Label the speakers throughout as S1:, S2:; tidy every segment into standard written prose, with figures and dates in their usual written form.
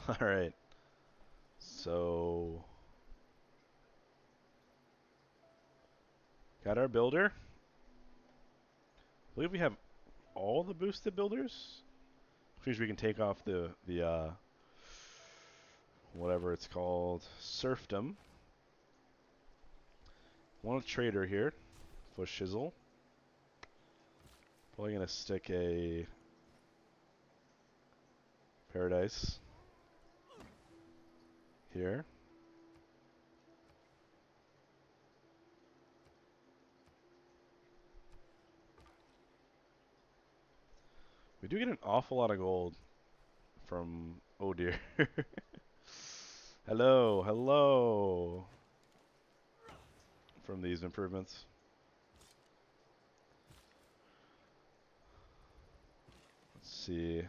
S1: Alright, so got our builder. I believe we have all the boosted builders. Which means we can take off the whatever it's called, serfdom. Want a trader here for shizzle. Probably gonna stick a paradise here. We do get an awful lot of gold from, oh dear. Hello, hello, from these improvements. Let's see.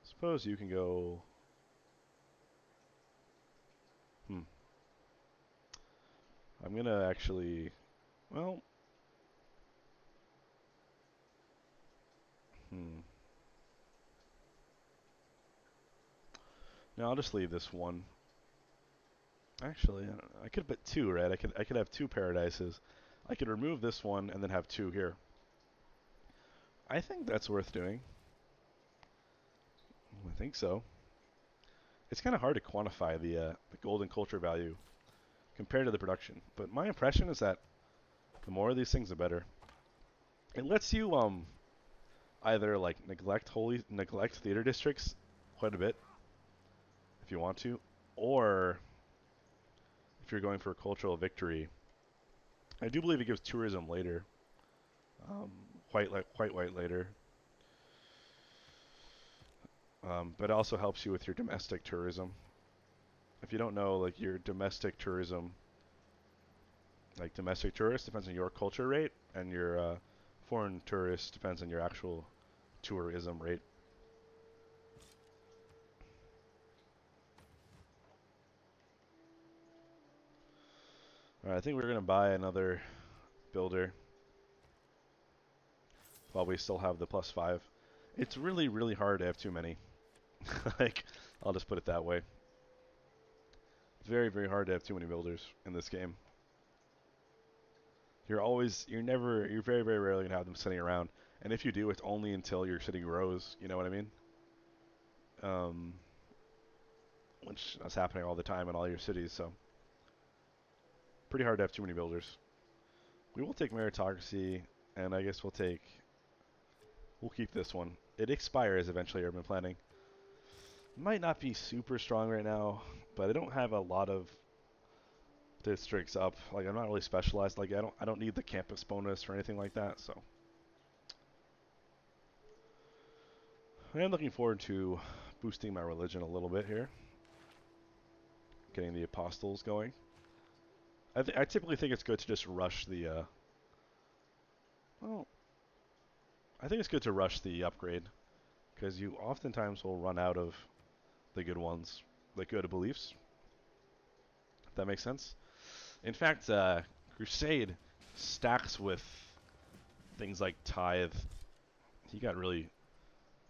S1: Suppose you can go. Hmm. I'm gonna actually. Well. Hmm. No, I'll just leave this one. Actually, I could put two, right? I could have two paradises. I could remove this one and then have two here. I think that's worth doing. I think so. It's kind of hard to quantify the golden culture value compared to the production, but my impression is that the more of these things, the better. It lets you either like neglect theater districts quite a bit if you want to, or if you're going for a cultural victory. I do believe it gives tourism later, quite white later, but it also helps you with your domestic tourism. If you don't know, like your domestic tourism, like domestic tourist depends on your culture rate, and your foreign tourist depends on your actual tourism rate. All right, I think we're gonna buy another builder while we still have the +5. It's really, really hard to have too many. Like, I'll just put it that way. Very, very hard to have too many builders in this game. You're very, very rarely gonna have them sitting around. And if you do, it's only until your city grows. You know what I mean? Um, which is happening all the time in all your cities. So, pretty hard to have too many builders. We will take meritocracy, and I guess we'll keep this one. It expires eventually. Urban planning might not be super strong right now, but I don't have a lot of districts up. Like I'm not really specialized. Like I don't need the campus bonus or anything like that. So I am looking forward to boosting my religion a little bit here, getting the apostles going. I typically think it's good to just rush the. Well, I think it's good to rush the upgrade because you oftentimes will run out of the good ones, the good beliefs. If that makes sense. In fact, Crusade stacks with things like tithe. He got really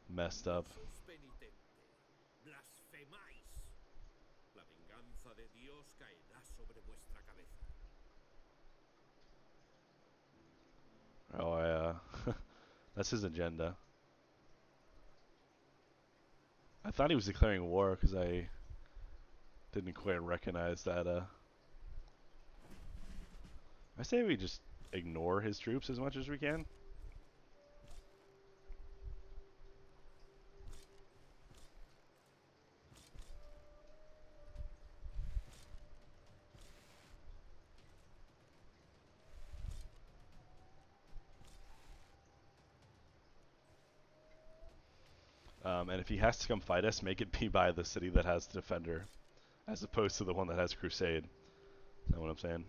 S1: messed up.
S2: Sos penitente, blasfemáis. La venganza de Dios caerá sobre vuestra cabeza.
S1: Oh, that's his agenda. I thought he was declaring war because I didn't quite recognize that. I say we just ignore his troops as much as we can. And if he has to come fight us, make it be by the city that has the defender, as opposed to the one that has crusade. Is that what I'm saying?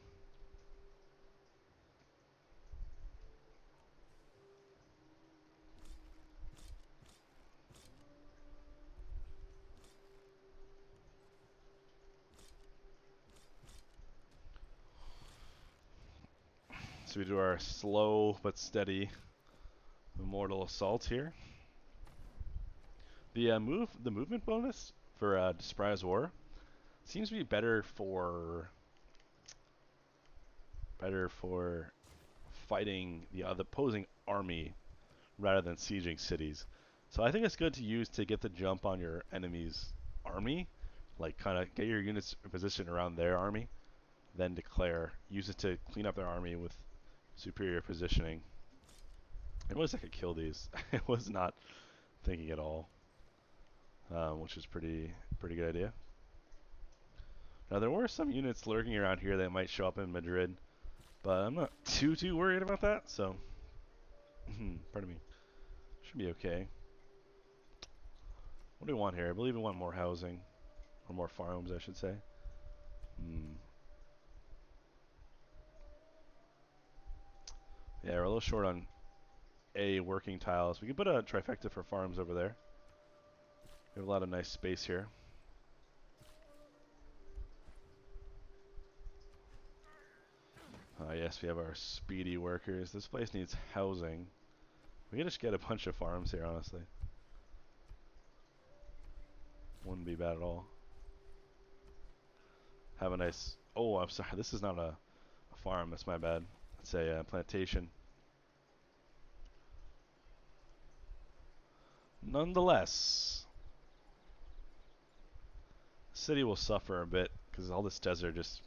S1: So we do our slow but steady immortal assault here. The movement bonus for Surprise War. Seems to be better for fighting the other opposing army rather than sieging cities. So I think it's good to use to get the jump on your enemy's army, like kind of get your units positioned around their army, then declare. Use it to clean up their army with superior positioning. It was I could kill these. I was not thinking at all, which is pretty good idea. Now there were some units lurking around here that might show up in Madrid, but I'm not too worried about that. So, pardon me, should be okay. What do we want here? I believe we want more housing, or more farms, I should say. Hmm. Yeah, we're a little short on working tiles. We could put a trifecta for farms over there. We have a lot of nice space here. Yes, we have our speedy workers. This place needs housing. We could just get a bunch of farms here, honestly. Wouldn't be bad at all. Have a nice... Oh, I'm sorry. This is not a farm. That's my bad. It's a plantation. Nonetheless, the city will suffer a bit because all this desert just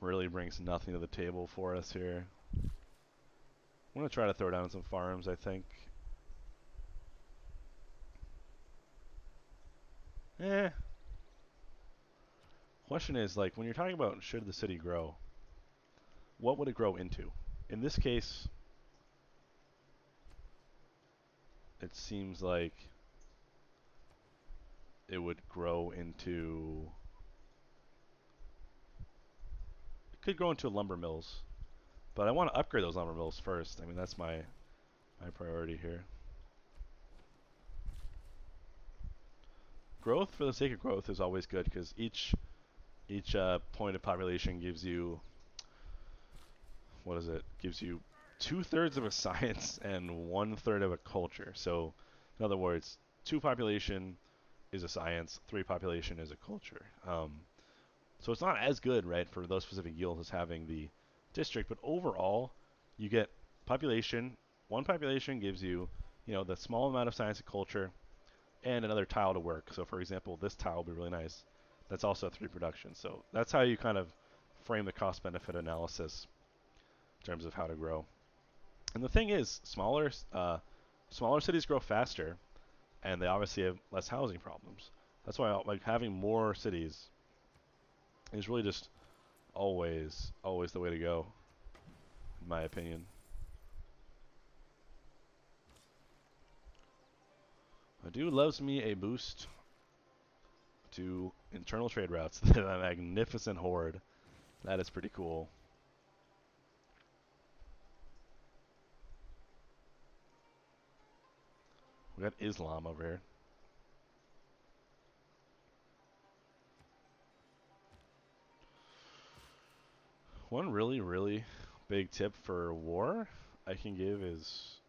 S1: really brings nothing to the table for us here. I'm going to try to throw down some farms, I think. Eh. Question is, like, when you're talking about should the city grow, what would it grow into? In this case, it seems like it would grow into... It could grow into lumber mills. But I want to upgrade those lumber mills first. I mean, that's my priority here. Growth for the sake of growth is always good because each point of population gives you, what is it? Gives you 2/3 of a science and 1/3 of a culture. So, in other words, 2 population is a science, 3 population is a culture. So it's not as good, right, for those specific guilds as having the district, but overall, you get population. One population gives you, the small amount of science and culture, and another tile to work. So, for example, this tile will be really nice. That's also 3 production. So that's how you kind of frame the cost-benefit analysis in terms of how to grow. And the thing is, smaller cities grow faster, and they obviously have less housing problems. That's why like having more cities is really just always the way to go, in my opinion. A dude loves me a boost to internal trade routes. The magnificent horde. That is pretty cool. We got Islam over here. One really big tip for war I can give is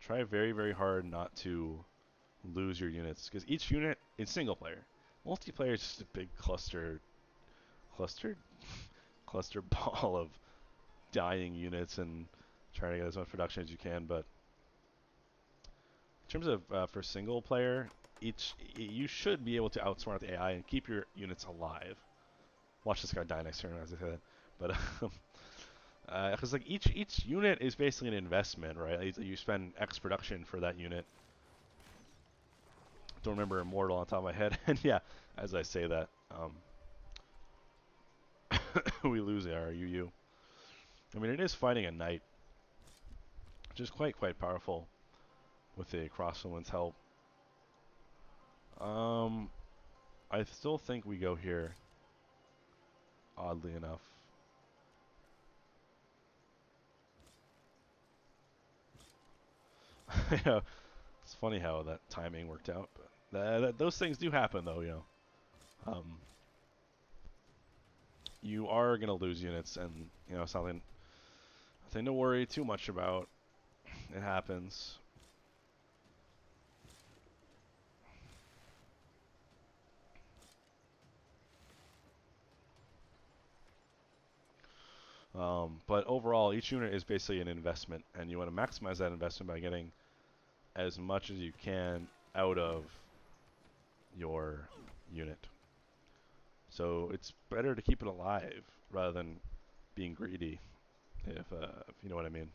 S1: try very hard not to lose your units because each unit in single player. Multiplayer is just a big clustered cluster ball of dying units and trying to get as much production as you can. But in terms of for single player, you should be able to outsmart the AI and keep your units alive. Watch this guy die next turn as I say that. But because like each unit is basically an investment, right? You spend X production for that unit. Don't remember Immortal on top of my head, and yeah, as I say that, we lose our UU. I mean, it is fighting a knight, which is quite powerful with a crossbowman's help. I still think we go here. Oddly enough. Yeah, it's funny how that timing worked out, but those things do happen, though. Um, you are gonna lose units, and something to worry too much about. It happens. But overall, each unit is basically an investment, and you want to maximize that investment by getting as much as you can out of your unit. So it's better to keep it alive rather than being greedy, if you know what I mean.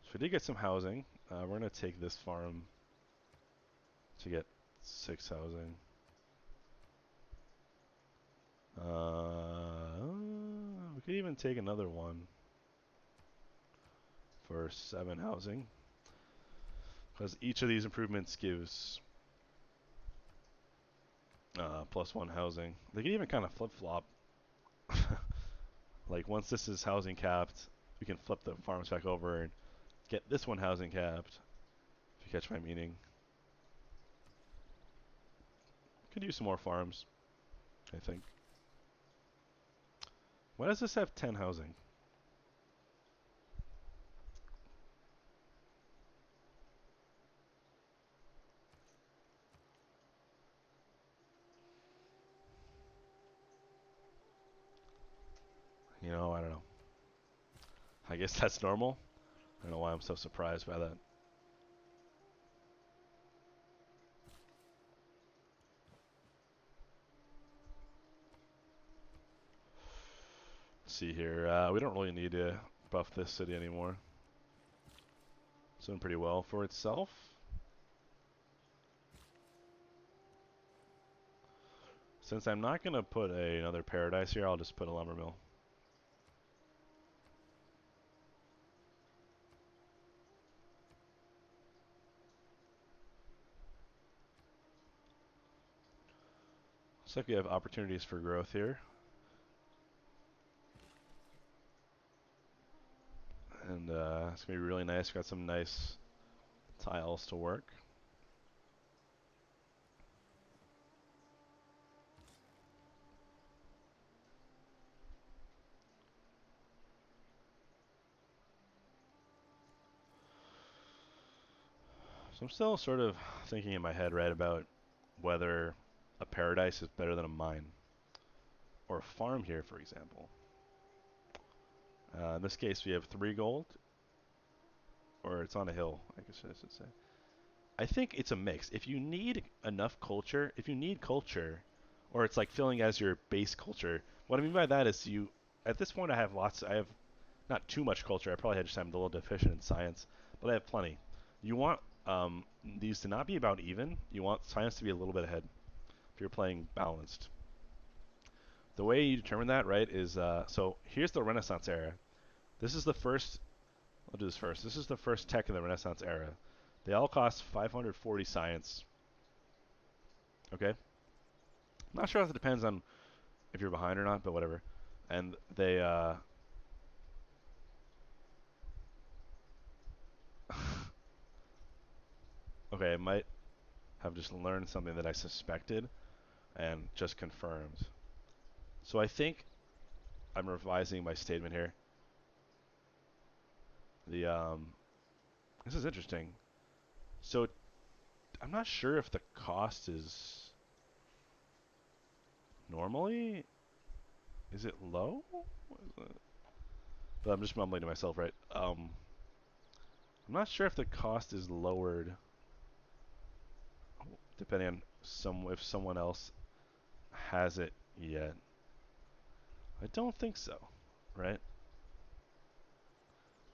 S1: So we did get some housing. We're going to take this farm to get 6 housing. We could even take another one for 7 housing, because each of these improvements gives +1 housing. They can even kind of flip-flop. Like once this is housing capped, we can flip the farms back over and get this one housing capped, if you catch my meaning. Could use some more farms, I think. Why does this have 10 housing? I don't know. I guess that's normal. I don't know why I'm so surprised by that. Let's see here. We don't really need to buff this city anymore. It's doing pretty well for itself. Since I'm not going to put another paradise here, I'll just put a lumber mill. Looks like we have opportunities for growth here. And it's going to be really nice. Got some nice tiles to work. So I'm still sort of thinking in my head, right, about whether a paradise is better than a mine. Or a farm here, for example. In this case, we have 3 gold. Or it's on a hill, I guess I should say. I think it's a mix. If you need enough culture, if you need culture, or it's like filling as your base culture, what I mean by that is at this point I have not too much culture. I probably just I'm a little deficient in science, but I have plenty. You want these to not be about even. You want science to be a little bit ahead if you're playing balanced. The way you determine that, right, is so here's the Renaissance era. This is the first. I'll do this first. This is the first tech in the Renaissance era. They all cost 540 science. Okay. I'm not sure if it depends on if you're behind or not, but whatever. And they okay, I might have just learned something that I suspected and just confirmed. So I think I'm revising my statement here. The this is interesting. So I'm not sure if the cost is normally is it low? But I'm just mumbling to myself, right? I'm not sure if the cost is lowered depending on if someone else has it yet. I don't think so, right?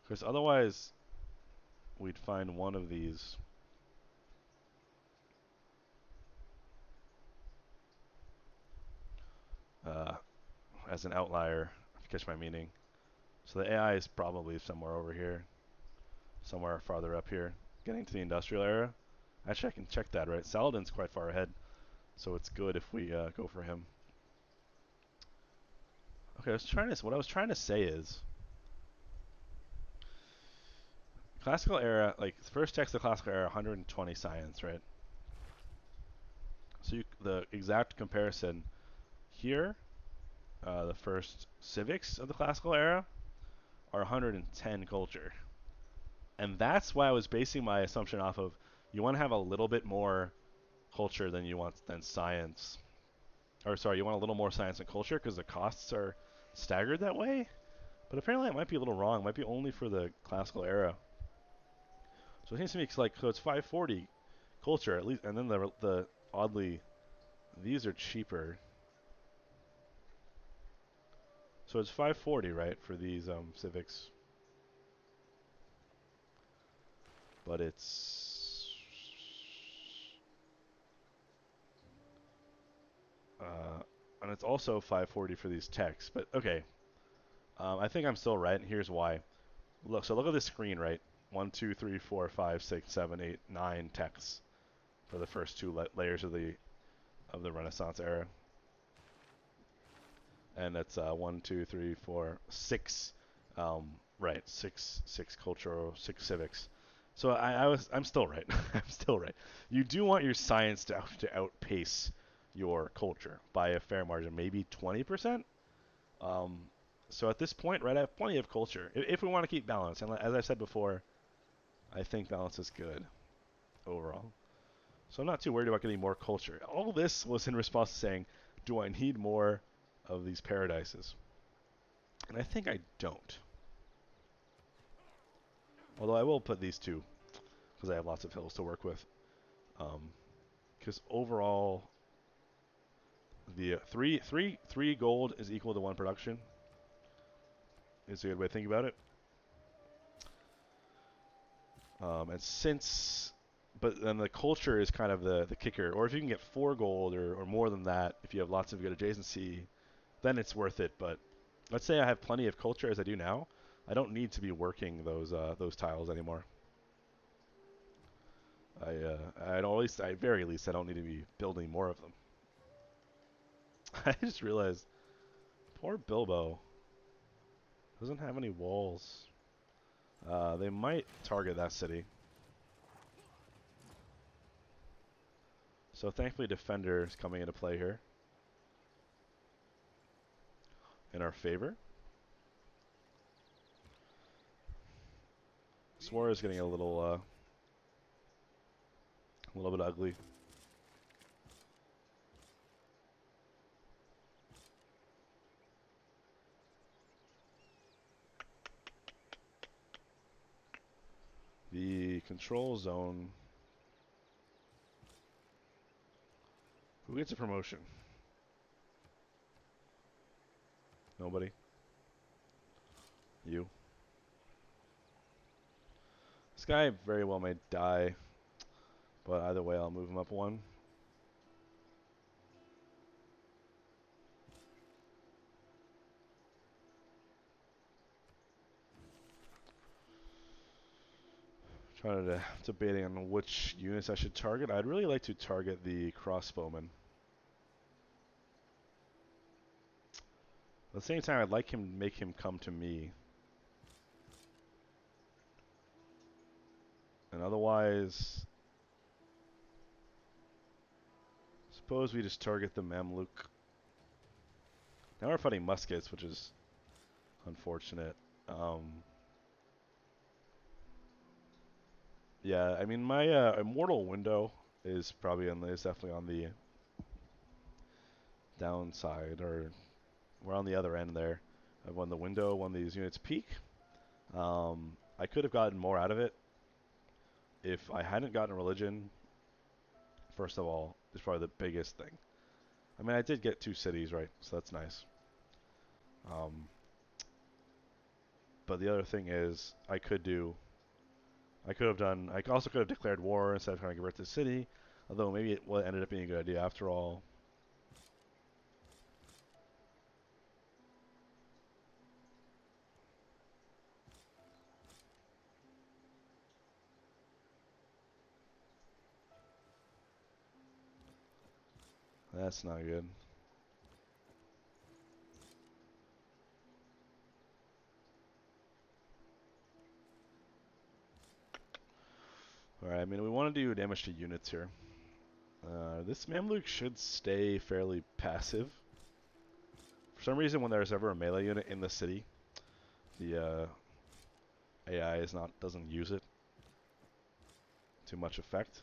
S1: Because otherwise, we'd find one of these. Uh, as an outlier, if you catch my meaning. So the AI is probably somewhere over here, somewhere farther up here, getting to the industrial era. Actually, I can check that, right? Saladin's quite far ahead, so it's good if we go for him. Okay, what I was trying to say is, classical era, like the first text of the classical era, 120 science, right? So the exact comparison here, the first civics of the classical era are 110 culture. And that's why I was basing my assumption off of you want to have a little bit more culture than you want than science. Or sorry, you want a little more science and culture because the costs are staggered that way. But apparently it might be a little wrong. It might be only for the classical era. So it seems to me like so it's 540 culture at least, and then the oddly these are cheaper. So it's 540 right for these civics, but it's and it's also 540 for these techs. But okay, I think I'm still right. And here's why. Look at the screen, right? 1, 2, 3, 4, 5, 6, 7, 8, 9 techs for the first two layers of the Renaissance era, and that's 1, 2, 3, 4, 6. Right, six cultural, 6 civics. So I'm still right. I'm still right. You do want your science to outpace your culture by a fair margin, maybe 20%. Um, so at this point, right, I have plenty of culture if we want to keep balance. And as I said before, I think balance is good overall. So I'm not too worried about getting more culture. All this was in response to saying, do I need more of these paradises? And I think I don't. Although I will put these two because I have lots of hills to work with. Because overall, the three gold is equal to 1 production. Is a good way to think about it. And since, but then the culture is kind of the kicker. Or if you can get 4 gold or more than that, if you have lots of good adjacency, then it's worth it. But let's say I have plenty of culture as I do now. I don't need to be working those tiles anymore. At least, at very least, I don't need to be building more of them. I just realized, poor Bilbo doesn't have any walls. They might target that city. So thankfully, Defender is coming into play here in our favor. Swara is getting a little bit ugly. The control zone. Who gets a promotion? Nobody. You. This guy very well may die, but either way, I'll move him up 1. Trying to debating on which units I should target. I'd really like to target the crossbowman. At the same time, I'd like him to make him come to me. And otherwise, suppose we just target the Mamluk. Now we're fighting muskets, which is unfortunate. Yeah, I mean my immortal window is definitely on the downside, or we're on the other end there. When the window, when these units peak, I could have gotten more out of it if I hadn't gotten religion. First of all, is probably the biggest thing. I mean, I did get 2 cities, right? So that's nice. But the other thing is, I also could have declared war instead of trying to convert the city. Although maybe it ended up being a good idea after all. That's not good. Alright, I mean, we want to do damage to units here. This Mamluk should stay fairly passive. For some reason, when there's ever a melee unit in the city, the AI doesn't use it to much effect.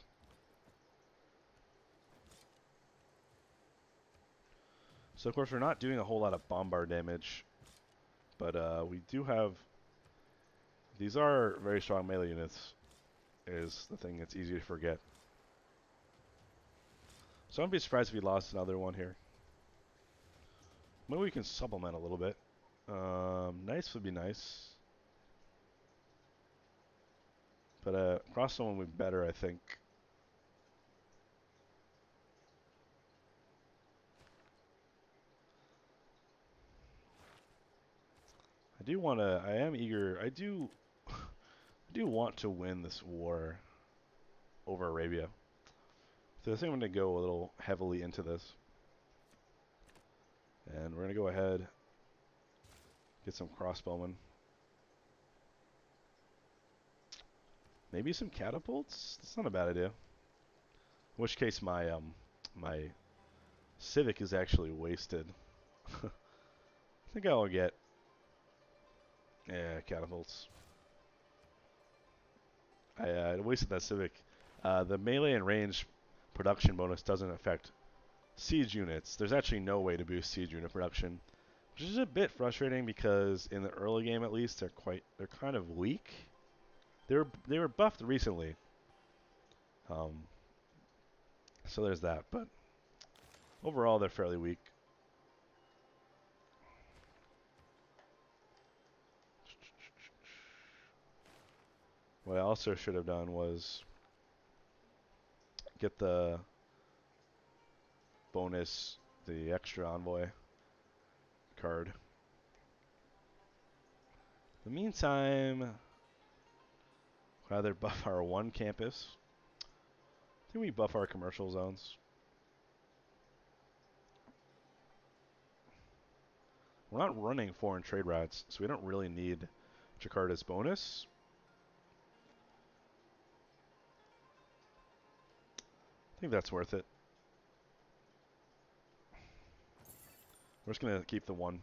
S1: So of course we're not doing a whole lot of bombard damage, but we do have. These are very strong melee units. Is the thing that's easy to forget. So I'd be surprised if we lost another one here. Maybe we can supplement a little bit. Nice would be nice. But crossbow one would be better, I think. I do want to. I am eager. I do. I do want to win this war over Arabia. So I think I'm going to go a little heavily into this, and we're going to go ahead get some crossbowmen. Maybe some catapults. That's not a bad idea. In which case my civic is actually wasted. I think I'll get catapults. I wasted that civic. The melee and range production bonus doesn't affect siege units. There's actually no way to boost siege unit production, which is a bit frustrating because in the early game at least they're kind of weak. They were buffed recently, um, so there's that. But overall they're fairly weak. What I also should have done was get the bonus, the extra envoy card. In the meantime, rather buff our one campus. I think we buff our commercial zones. We're not running foreign trade routes, so we don't really need Jakarta's bonus. I think that's worth it. We're just going to keep the one.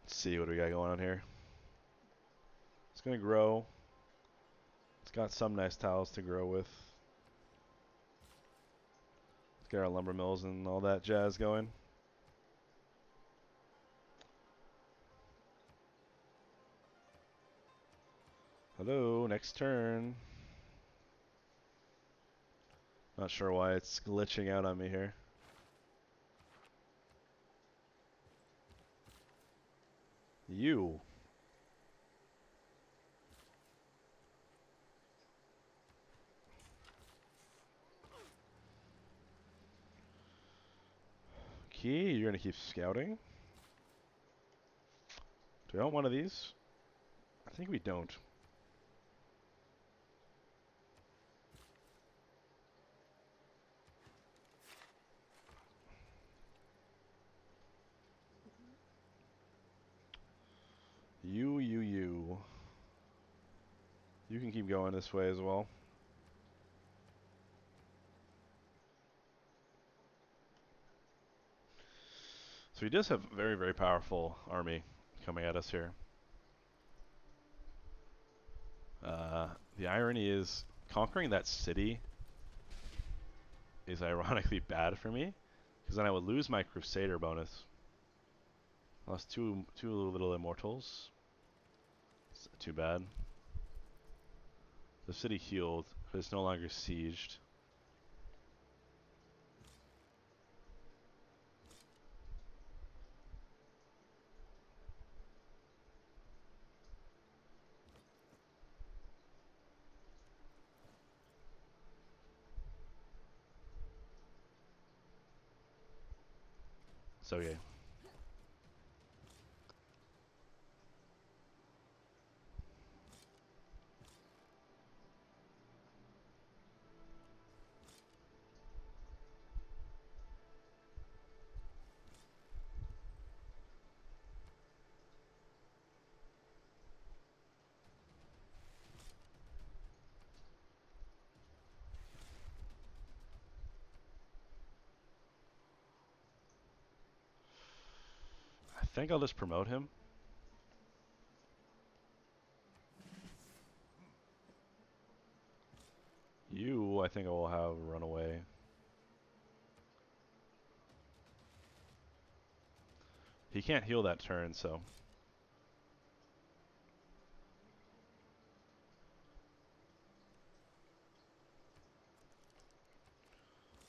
S1: Let's see what we got going on here. It's going to grow. It's got some nice tiles to grow with. Let's get our lumber mills and all that jazz going. Hello, next turn. Not sure why it's glitching out on me here. You. Key, you're going to keep scouting. Do we want one of these? I think we don't. You. You can keep going this way as well. So he does have a very, very powerful army coming at us here. The irony is conquering that city is ironically bad for me, because then I would lose my Crusader bonus. Lost two little Immortals. It's too bad. The city healed, but it's no longer sieged. It's okay. think I'll just promote him. You, I think I will have run away. He can't heal that turn, so.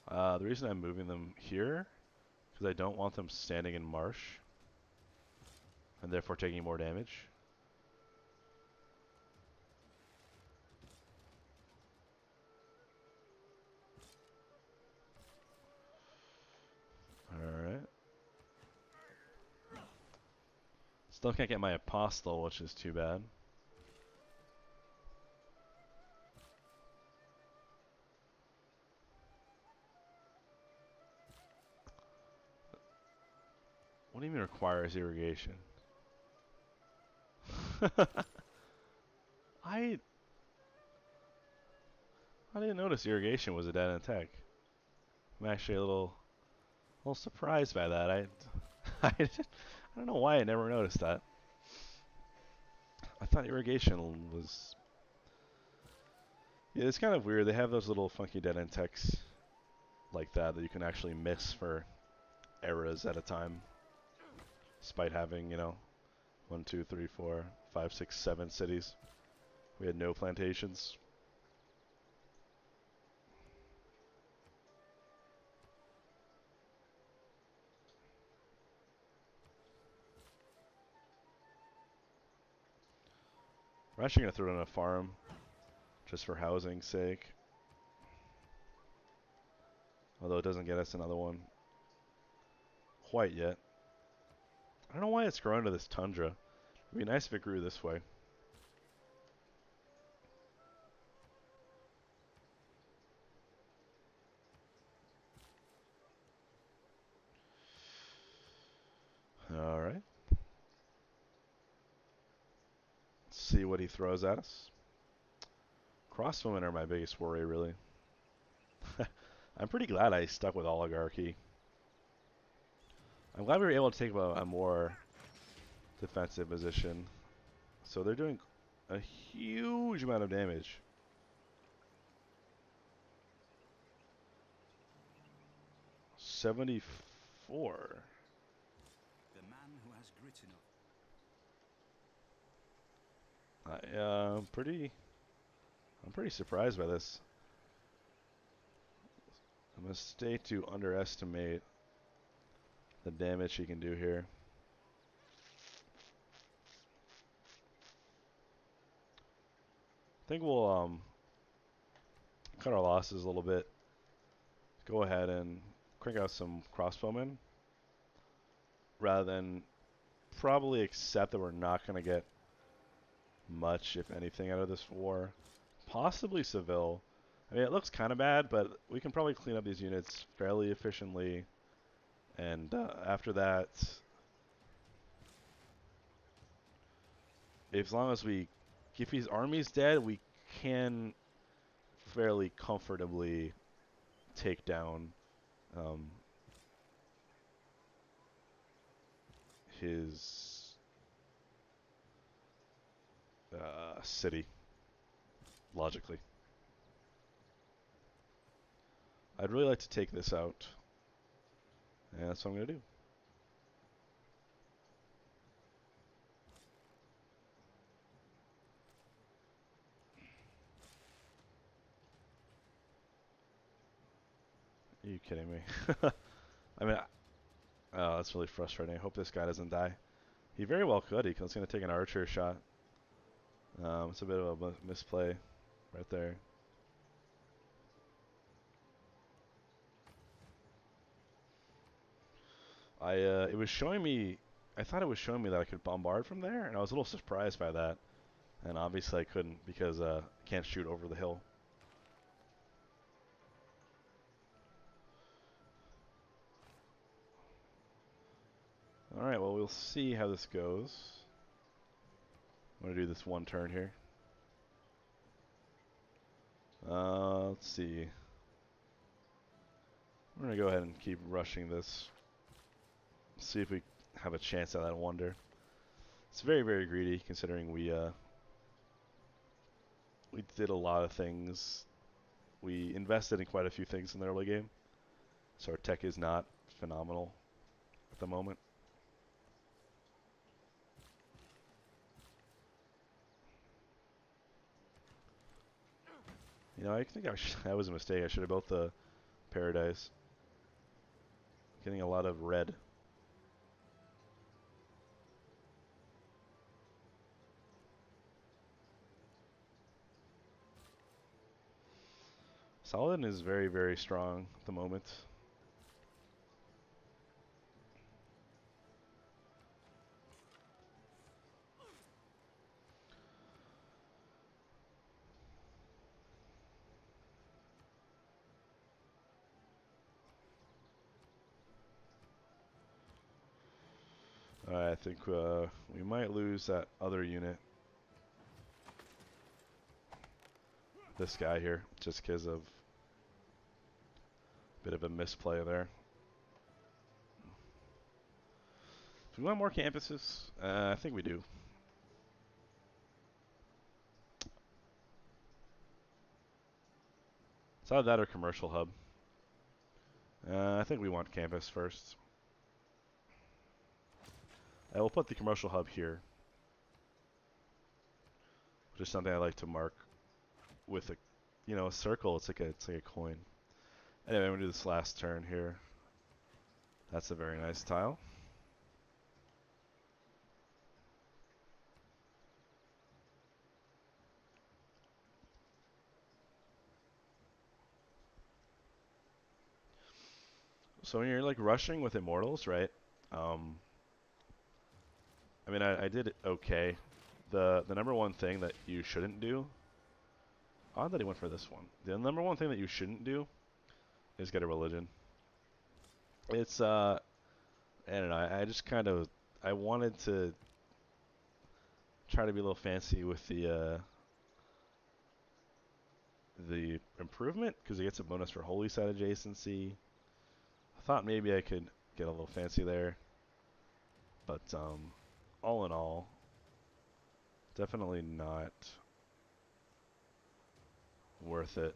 S1: The reason I'm moving them here, because I don't want them standing in marsh, and therefore taking more damage. Alright. Still can't get my Apostle, which is too bad. What do you mean requires irrigation? I didn't notice irrigation was a dead end tech. I'm actually a little surprised by that. I don't know why I never noticed that. I thought irrigation was. Yeah, it's kind of weird. They have those little funky dead end techs like that you can actually miss for eras at a time, despite having, 1, 2, 3, 4, 5, 6, 7 cities. We had no plantations. We're actually going to throw in a farm just for housing's sake. Although it doesn't get us another one quite yet. I don't know why it's growing to this tundra. It'd be nice if it grew this way. Alright. Let's see what he throws at us. Crossbowmen are my biggest worry, really. I'm pretty glad I stuck with Oligarchy. I'm glad we were able to take a more defensive position. So they're doing a huge amount of damage. 74.
S2: The man who has grit enough.
S1: I'm pretty surprised by this. A mistake to underestimate the damage he can do here. I think we'll cut our losses a little bit. Go ahead and crank out some crossbowmen rather than probably accept that we're not going to get much, if anything, out of this war. Possibly Seville. I mean, it looks kind of bad, but we can probably clean up these units fairly efficiently. And after that, as long as we if his army's dead, we can fairly comfortably take down um, his city, logically. I'd really like to take this out, and that's what I'm going to do. Are you kidding me? I mean, oh, that's really frustrating. I hope this guy doesn't die. He very well could. He's going to take an archer shot. It's a bit of a misplay right there. It was showing me. I thought it was showing me that I could bombard from there, and I was a little surprised by that. And obviously I couldn't because I can't shoot over the hill. Alright, well, we'll see how this goes. I'm going to do this one turn here. Let's see. I'm going to go ahead and keep rushing this. See if we have a chance at that wonder. It's very, very greedy considering we did a lot of things. We invested in quite a few things in the early game, so our tech is not phenomenal at the moment. I think that was a mistake. I should have built the Paradise. Getting a lot of red. Saladin is very, very strong at the moment. I think we might lose that other unit. This guy here, just because of a bit of a misplay there. Do we want more campuses? I think we do. It's either that or commercial hub. I think we want campus first. I will put the commercial hub here, which is something I like to mark with a circle. It's like a coin. Anyway, I'm gonna do this last turn here. That's a very nice tile. So when you're like rushing with Immortals, right? Um, I mean, I did okay. The number one thing that you shouldn't do. Odd that he went for this one. The number one thing that you shouldn't do is get a religion. It's I don't know. I just kind of I wanted to try to be a little fancy with the improvement because it gets a bonus for holy site adjacency. I thought maybe I could get a little fancy there, but all in all, definitely not worth it.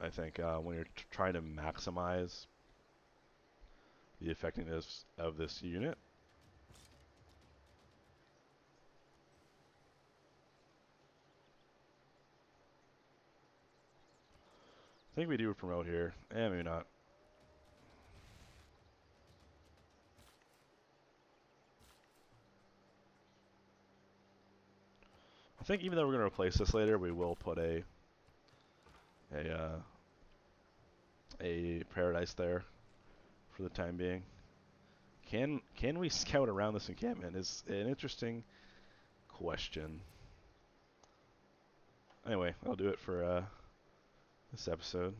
S1: I think when you're trying to maximize the effectiveness of this unit. I think we do promote here. Maybe not. I think even though we're going to replace this later, we will put a uh, a paradise there for the time being. Can we scout around this encampment? Is an interesting question. Anyway, I'll do it for this episode.